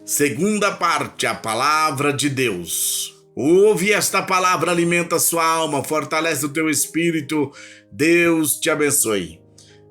Segunda parte, a palavra de Deus. Ouve esta palavra, alimenta a sua alma, fortalece o teu espírito. Deus te abençoe.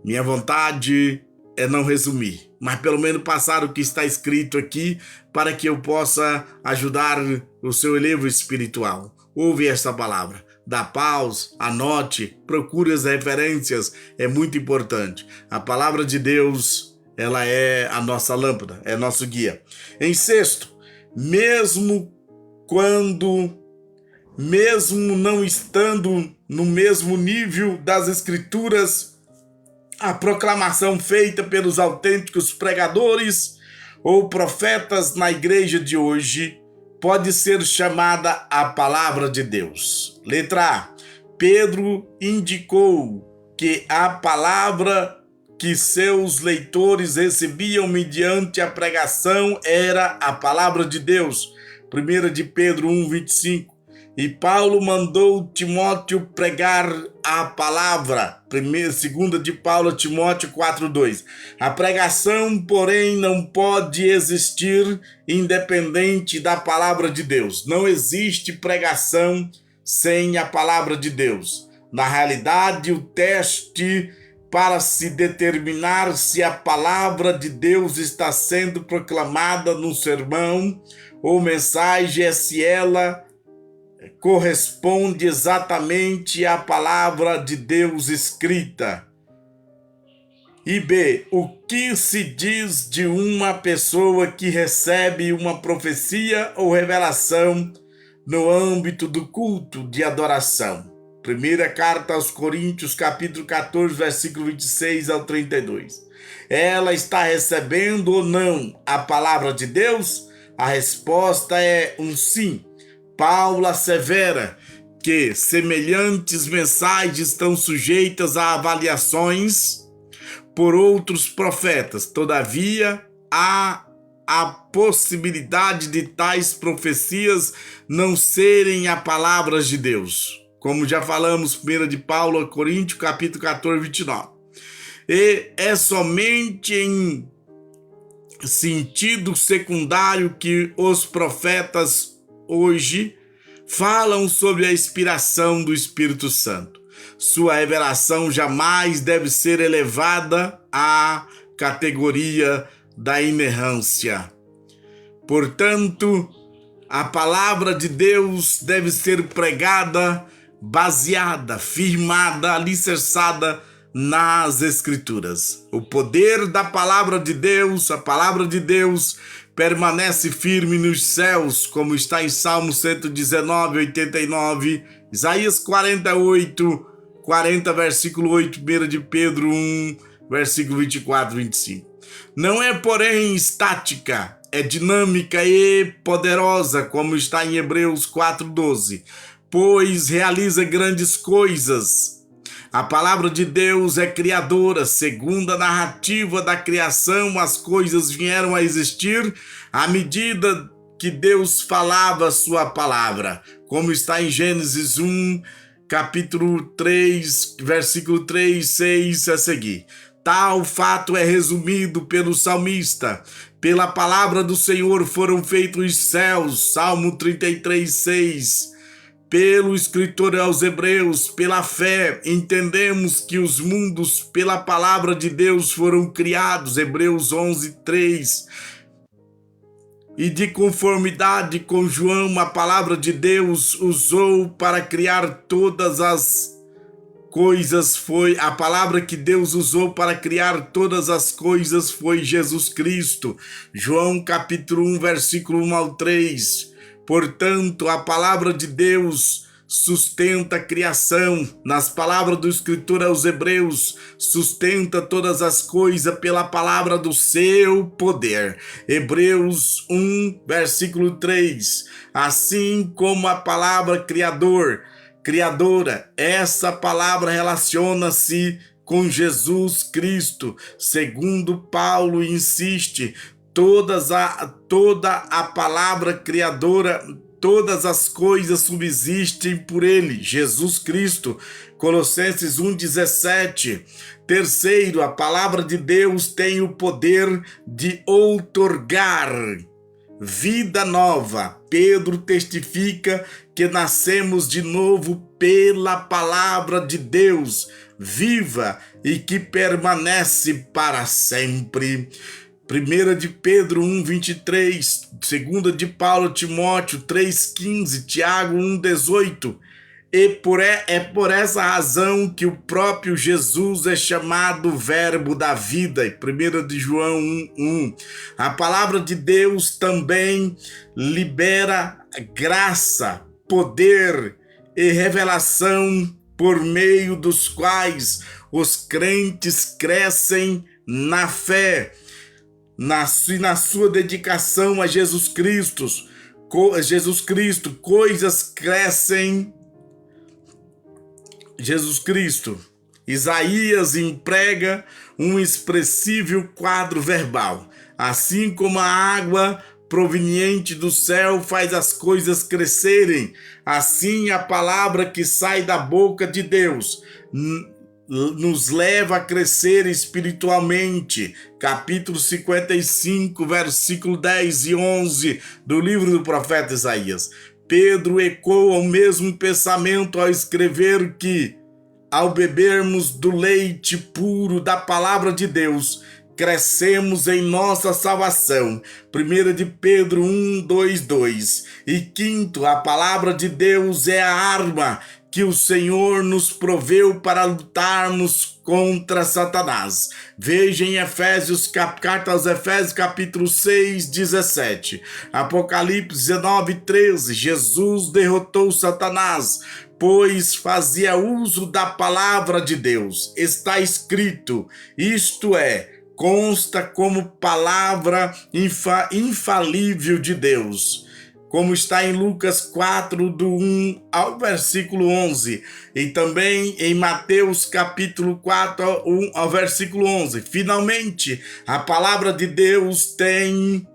Minha vontade é não resumir, mas pelo menos passar o que está escrito aqui para que eu possa ajudar o seu elevo espiritual. Ouve esta palavra. Dá pausa, anote, procure as referências, é muito importante. A palavra de Deus, ela é a nossa lâmpada, é nosso guia. Em sexto, mesmo não estando no mesmo nível das Escrituras, a proclamação feita pelos autênticos pregadores ou profetas na igreja de hoje pode ser chamada a palavra de Deus. Letra A. Pedro indicou que a palavra que seus leitores recebiam mediante a pregação era a palavra de Deus. 1 de Pedro 1:25. E Paulo mandou Timóteo pregar a palavra. 2 de Paulo, Timóteo 4:2. A pregação, porém, não pode existir independente da palavra de Deus. Não existe pregação sem a palavra de Deus. Na realidade, o teste para se determinar se a palavra de Deus está sendo proclamada no sermão ou mensagem é se ela corresponde exatamente à palavra de Deus escrita. E B. O que se diz de uma pessoa que recebe uma profecia ou revelação no âmbito do culto de adoração? Primeira carta aos Coríntios, capítulo 14, versículo 26 ao 32. Ela está recebendo ou não a palavra de Deus? A resposta é um sim. Paulo assevera que semelhantes mensagens estão sujeitas a avaliações por outros profetas. Todavia, há a possibilidade de tais profecias não serem a palavra de Deus. Como já falamos, 1 de Paulo a Coríntios, capítulo 14, 29. E é somente em sentido secundário que os profetas hoje falam sobre a inspiração do Espírito Santo. Sua revelação jamais deve ser elevada à categoria da inerrância. Portanto, a palavra de Deus deve ser pregada, baseada, firmada, alicerçada nas Escrituras. O poder da palavra de Deus, a palavra de Deus, permanece firme nos céus, como está em Salmo 119, 89, Isaías 48, 40, versículo 8, 1 de Pedro 1, versículo 24, 25. Não é, porém, estática, é dinâmica e poderosa, como está em Hebreus 4:12, pois realiza grandes coisas. A palavra de Deus é criadora. Segundo a narrativa da criação, as coisas vieram a existir à medida que Deus falava sua palavra, como está em Gênesis 1, capítulo 3, versículo 3, 6 a seguir. Tal fato é resumido pelo salmista. Pela palavra do Senhor foram feitos os céus, Salmo 33, 6. Pelo escritor aos Hebreus, pela fé, entendemos que os mundos pela palavra de Deus foram criados, Hebreus 11, 3. E de conformidade com João, a palavra de Deus usou para criar todas as coisas a palavra que Deus usou para criar todas as coisas foi Jesus Cristo. João capítulo 1, versículo 1 ao 3. Portanto, a palavra de Deus sustenta a criação. Nas palavras do escritor aos Hebreus, sustenta todas as coisas pela palavra do seu poder. Hebreus 1, versículo 3. Assim como a palavra criadora, essa palavra relaciona-se com Jesus Cristo. Segundo Paulo insiste, toda a palavra criadora, todas as coisas subsistem por ele, Jesus Cristo. Colossenses 1,17. Terceiro, a palavra de Deus tem o poder de outorgar vida nova. Pedro testifica que nascemos de novo pela palavra de Deus, viva e que permanece para sempre. 1 de Pedro 1:23, 2 de Paulo Timóteo 3:15, Tiago 1:18. É por essa razão que o próprio Jesus é chamado Verbo da vida, 1 de João 1:1. A palavra de Deus também libera graça, poder e revelação por meio dos quais os crentes crescem na fé, na sua dedicação a Jesus Cristo. Coisas crescem. Jesus Cristo. Isaías emprega um expressivo quadro verbal. Assim como a água proveniente do céu faz as coisas crescerem, assim a palavra que sai da boca de Deus nos leva a crescer espiritualmente. Capítulo 55, versículo 10 e 11 do livro do profeta Isaías. Pedro ecoa o mesmo pensamento ao escrever que, ao bebermos do leite puro da palavra de Deus, crescemos em nossa salvação. 1 de Pedro 1:2. E quinto, a palavra de Deus é a arma que o Senhor nos proveu para lutarmos contra Satanás. Veja em carta aos Efésios, capítulo 6:17. Apocalipse 19:13. Jesus derrotou Satanás, pois fazia uso da palavra de Deus. Está escrito, isto é, consta como palavra infalível de Deus, como está em Lucas 4, do 1 ao versículo 11, e também em Mateus capítulo 4, 1 ao versículo 11. Finalmente, a palavra de Deus tem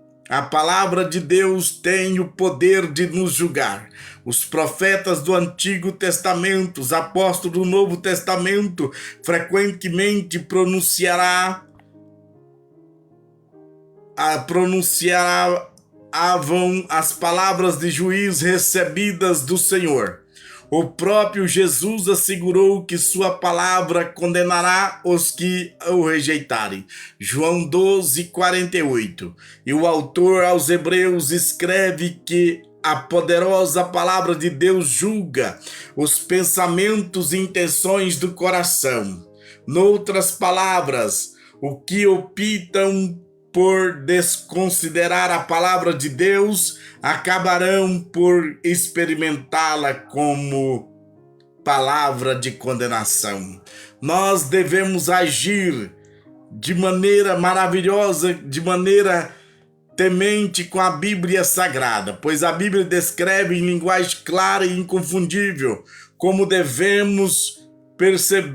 o poder de nos julgar. Os profetas do Antigo Testamento, os apóstolos do Novo Testamento, frequentemente pronunciavam as palavras de juízo recebidas do Senhor. O próprio Jesus assegurou que sua palavra condenará os que o rejeitarem. João 12:48. E o autor aos Hebreus escreve que a poderosa palavra de Deus julga os pensamentos e intenções do coração. Noutras palavras, o que optam por desconsiderar a palavra de Deus acabarão por experimentá-la como palavra de condenação. Nós devemos agir de maneira maravilhosa, de maneira temente com a Bíblia Sagrada, pois a Bíblia descreve em linguagem clara e inconfundível como devemos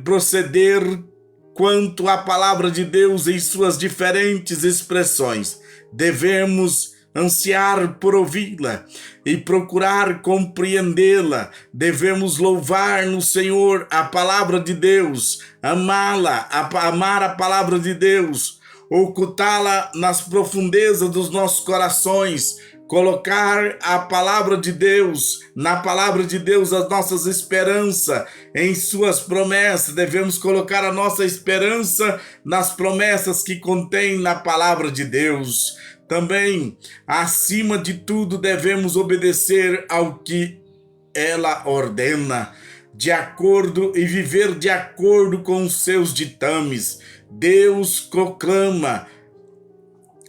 proceder quanto à palavra de Deus em suas diferentes expressões. Devemos ansiar por ouvi-la e procurar compreendê-la. Devemos louvar no Senhor a palavra de Deus, amá-la, amar a palavra de Deus, ocultá-la nas profundezas dos nossos corações, colocar a palavra de Deus, na palavra de Deus, as nossas esperanças em suas promessas. Devemos colocar a nossa esperança nas promessas que contém na palavra de Deus. Também, acima de tudo, devemos obedecer ao que ela ordena, e viver de acordo com os seus ditames. Deus proclama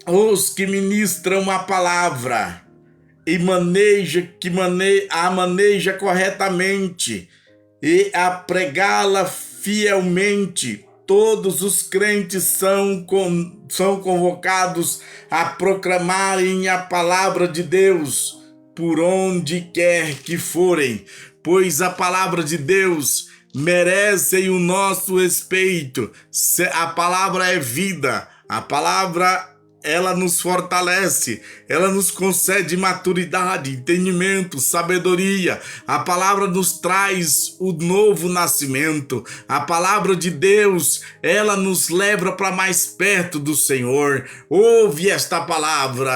os que ministram a palavra e maneja corretamente e a pregá-la fielmente. Todos os crentes são convocados a proclamarem a palavra de Deus por onde quer que forem, pois a palavra de Deus merece o nosso respeito. A palavra é vida, a palavra ela nos fortalece, ela nos concede maturidade, entendimento, sabedoria. A palavra nos traz o novo nascimento. A palavra de Deus, ela nos leva para mais perto do Senhor. Ouve esta palavra.